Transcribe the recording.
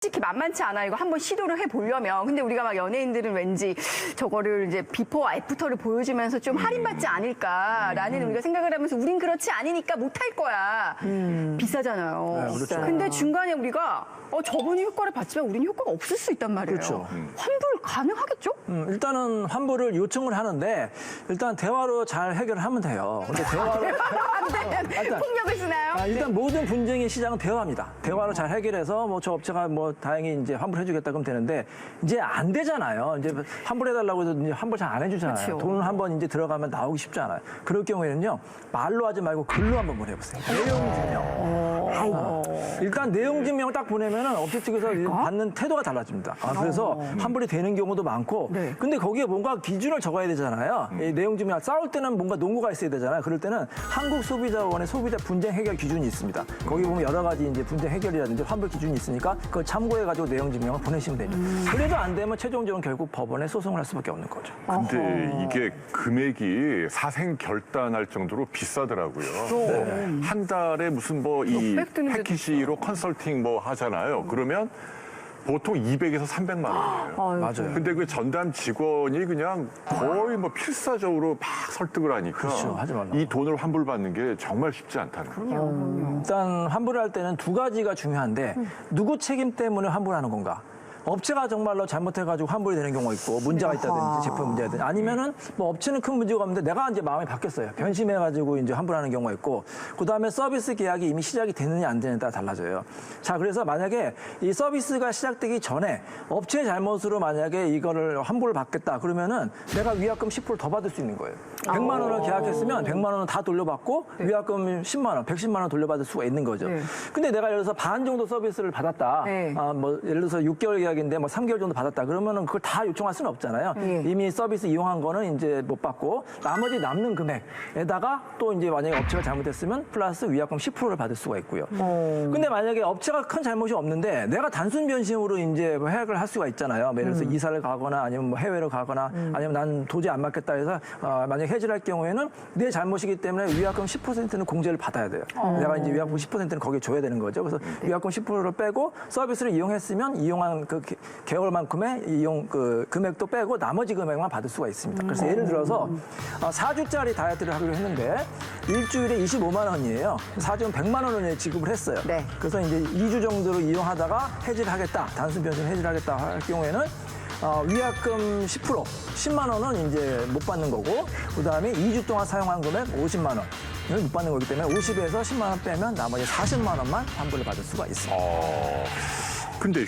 솔직히 만만치 않아. 이거 한번 시도를 해보려면. 근데 우리가 막 연예인들은 왠지 저거를 이제 비포 애프터를 보여주면서 좀 할인받지 않을까라는 우리가 생각을 하면서 우린 그렇지 않으니까 못할 거야. 비싸잖아요. 네, 그렇죠. 근데 중간에 우리가 저분이 효과를 봤지만 우리는 효과가 없을 수 있단 말이에요. 그렇죠. 환불 가능하겠죠? 일단은 환불을 요청을 하는데 일단 대화로 잘 해결을 하면 돼요. 근데 대화로 안 돼. 폭력을 쓰나요? 일단 모든 분쟁의 시작은 대화입니다. 대화로 잘 해결해서 뭐 저 업체가 뭐 다행히 이제 환불해주겠다 그러면 되는데 이제 안 되잖아요. 이제 환불해달라고 해도 이제 환불 잘 안 해주잖아요. 그렇죠. 돈을 한번 이제 들어가면 나오기 쉽지 않아요. 그럴 경우에는요 말로 하지 말고 글로 한번 보내보세요. 내용 증명. 일단 내용 증명 딱 보내면은 업체 측에서 받는 태도가 달라집니다. 그래서 환불이 되는 경우도 많고, 네. 근데 거기에 뭔가 기준을 적어야 되잖아요. 이 내용 증명 싸울 때는 뭔가 논거가 있어야 되잖아요. 그럴 때는 한국소비자원의 소비자 분쟁 해결 기준이 있습니다. 거기 보면 여러 가지 이제 분쟁 해결이라든지 환불 기준이 있으니까 그걸 참고해가지고 내용 증명을 보내시면 됩니다. 그래도 안 되면 최종적으로 결국 법원에 소송을 할 수밖에 없는 거죠. 근데 이게 금액이 사생 결단할 정도로 비싸더라고요. 한 달에 무슨 뭐 이 몇백 드는데도 패키지로 컨설팅 뭐 하잖아요. 그러면 보통 200에서 300만 원이에요. 맞아요. 근데 그 전담 직원이 그냥 거의 뭐 필사적으로 막 설득을 하니까 그렇죠. 하지 말라고. 이 돈을 환불받는 게 정말 쉽지 않다는 거예요. 일단 환불을 할 때는 두 가지가 중요한데 누구 책임 때문에 환불하는 건가? 업체가 정말로 잘못해가지고 환불이 되는 경우가 있고 문제가 있다든지 제품 문제가 있다든지 아니면은 뭐 업체는 큰 문제가 없는데 내가 이제 마음이 바뀌었어요. 변심해가지고 이제 환불하는 경우가 있고 그다음에 서비스 계약이 이미 시작이 되느냐 안 되느냐에 따라 달라져요. 자, 그래서 만약에 이 서비스가 시작되기 전에 업체의 잘못으로 만약에 이거를 환불을 받겠다 그러면은 내가 위약금 10% 더 받을 수 있는 거예요. 100만 원을 계약했으면 100만 원은 다 돌려받고 위약금 10만 원, 110만 원 돌려받을 수가 있는 거죠. 네. 근데 내가 예를 들어서 반 정도 서비스를 받았다. 네. 뭐 예를 들어서 6개월 계약인데 뭐 3개월 정도 받았다. 그러면은 그걸 다 요청할 수는 없잖아요. 네. 이미 서비스 이용한 거는 이제 못 받고 나머지 남는 금액에다가 또 이제 만약에 업체가 잘못했으면 플러스 위약금 10%를 받을 수가 있고요. 근데 만약에 업체가 큰 잘못이 없는데 내가 단순 변심으로 이제 뭐 해약을 할 수가 있잖아요. 뭐 예를 들어서 이사를 가거나 아니면 뭐 해외로 가거나 아니면 난 도저히 안 맞겠다 해서 만약에 해지를 할 경우에는 내 잘못이기 때문에 위약금 10%는 공제를 받아야 돼요. 내가 이제 위약금 10%는 거기에 줘야 되는 거죠. 그래서 위약금 10%를 빼고 서비스를 이용했으면 이용한 그 개월만큼의 이용 그 금액도 빼고 나머지 금액만 받을 수가 있습니다. 그래서 예를 들어서 4주짜리 다이어트를 하기로 했는데 일주일에 25만 원이에요. 4주면 100만 원을 지급을 했어요. 네. 그래서 이제 2주 정도를 이용하다가 해지를 하겠다. 단순 변심 해지를 하겠다 할 경우에는 위약금 10%, 10만 원은 이제 못 받는 거고, 그 다음에 2주 동안 사용한 금액 50만 원을 못 받는 거기 때문에 50에서 10만 원 빼면 나머지 40만 원만 환불을 받을 수가 있습니다. 근데